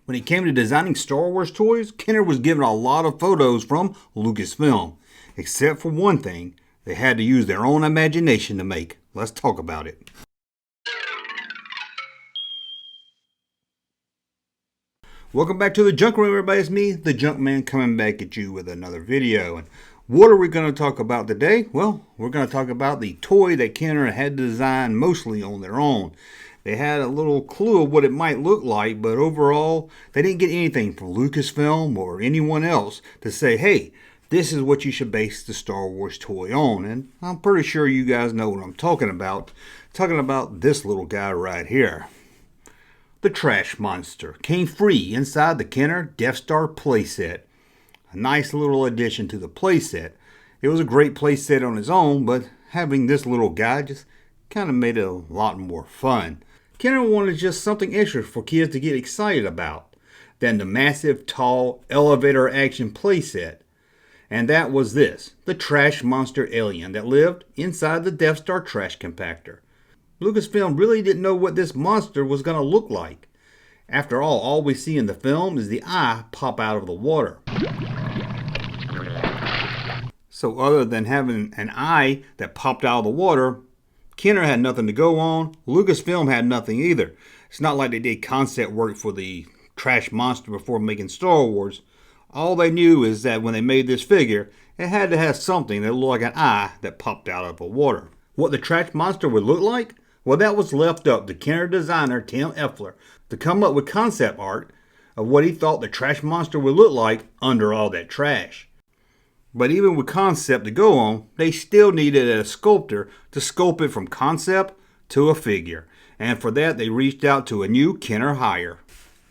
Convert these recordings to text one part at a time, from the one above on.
When it came to designing Star Wars toys, Kenner was given a lot of photos from Lucasfilm. Except for one thing, they had to use their own imagination to make. Let's talk about it. Welcome back to the Junk Room, everybody. It's me, the Junkman, coming back at you with another video. And what are we going to talk about today? Well, we're going to talk about the toy that Kenner had designed mostly on their own. They had a little clue of what it might look like, but overall, they didn't get anything from Lucasfilm or anyone else to say, hey, this is what you should base the Star Wars toy on. And I'm pretty sure you guys know what I'm talking about. Talking about this little guy right here. The Trash Monster came free inside the Kenner Death Star playset. A nice little addition to the playset. It was a great playset on its own, but having this little guy just kind of made it a lot more fun. Kenner wanted just something extra for kids to get excited about than the massive, tall, elevator action playset. And that was this, the Trash Monster alien that lived inside the Death Star trash compactor. Lucasfilm really didn't know what this monster was going to look like. After all we see in the film is the eye pop out of the water. So other than having an eye that popped out of the water, Kenner had nothing to go on. Lucasfilm had nothing either. It's not like they did concept work for the Trash Monster before making Star Wars. All they knew is that when they made this figure, it had to have something that looked like an eye that popped out of the water. What the Trash Monster would look like? Well, that was left up to Kenner designer Tim Effler to come up with concept art of what he thought the Trash Monster would look like under all that trash. But even with concept to go on, they still needed a sculptor to sculpt it from concept to a figure. And for that, they reached out to a new Kenner hire.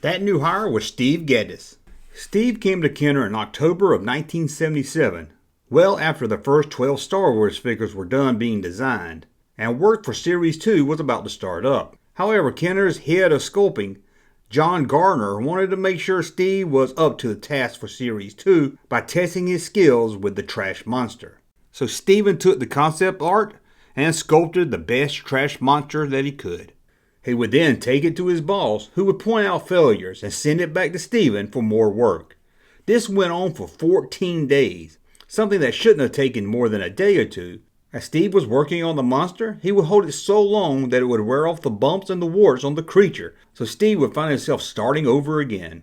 That new hire was Steve Geddes. Steve came to Kenner in October of 1977, well after the first 12 Star Wars figures were done being designed, and work for Series 2 was about to start up. However, Kenner's head of sculpting, John Garner, wanted to make sure Steve was up to the task for Series 2 by testing his skills with the Trash Monster. So Steven took the concept art and sculpted the best Trash Monster that he could. He would then take it to his boss, who would point out failures and send it back to Steven for more work. This went on for 14 days, something that shouldn't have taken more than a day or two. As Steve was working on the monster, he would hold it so long that it would wear off the bumps and the warts on the creature, so Steve would find himself starting over again.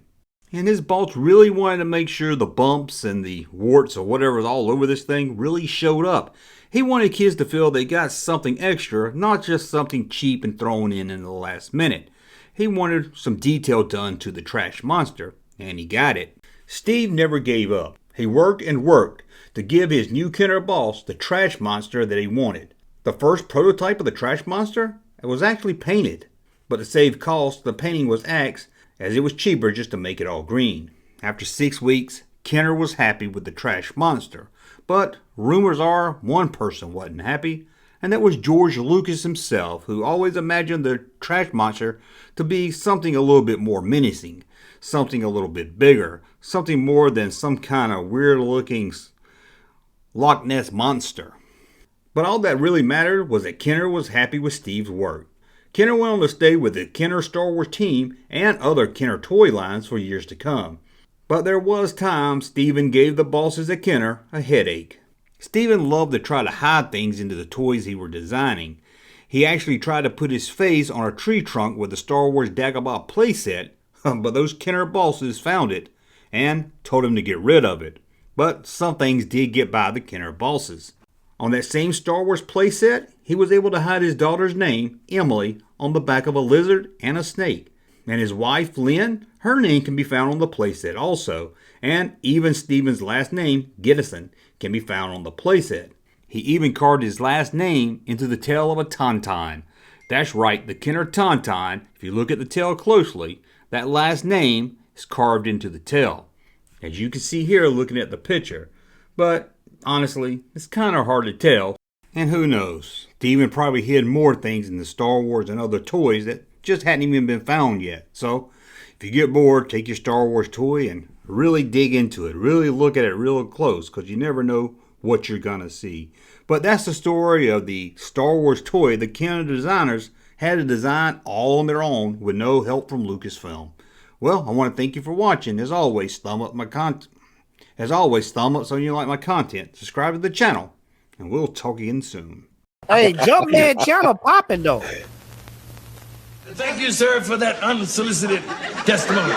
And his boss really wanted to make sure the bumps and the warts or whatever was all over this thing really showed up. He wanted kids to feel they got something extra, not just something cheap and thrown in the last minute. He wanted some detail done to the Trash Monster, and he got it. Steve never gave up. He worked and worked to give his new Kenner boss the Trash Monster that he wanted. The first prototype of the Trash Monster was actually painted, but to save cost, the painting was axed as it was cheaper just to make it all green. After 6 weeks, Kenner was happy with the Trash Monster, but rumors are one person wasn't happy, and that was George Lucas himself, who always imagined the Trash Monster to be something a little bit more menacing, something a little bit bigger, something more than some kind of weird-looking Loch Ness monster. But all that really mattered was that Kenner was happy with Steve's work. Kenner went on to stay with the Kenner Star Wars team and other Kenner toy lines for years to come. But there was times Steven gave the bosses at Kenner a headache. Steven loved to try to hide things into the toys he were designing. He actually tried to put his face on a tree trunk with the Star Wars Dagobah playset, but those Kenner bosses found it and told him to get rid of it. But some things did get by the Kenner bosses. On that same Star Wars playset, he was able to hide his daughter's name, Emily, on the back of a lizard and a snake. And his wife, Lynn, her name can be found on the playset also. And even Steven's last name, Gittison, can be found on the playset. He even carved his last name into the tail of a tauntaun. That's right, the Kenner tauntaun, if you look at the tail closely, that last name is carved into the tail, as you can see here looking at the picture. But honestly, it's kind of hard to tell. And who knows, Steven probably hid more things in the Star Wars and other toys that just hadn't even been found yet. So if you get bored, take your Star Wars toy and really dig into it. Really look at it real close, because you never know what you're going to see. But that's the story of the Star Wars toy the Kenner designers had to design all on their own with no help from Lucasfilm. Well, I want to thank you for watching. As always, thumb up my content. As always, thumb up so you like my content. Subscribe to the channel, and we'll talk again soon. Hey, Junkman channel popping though. Thank you, sir, for that unsolicited testimony.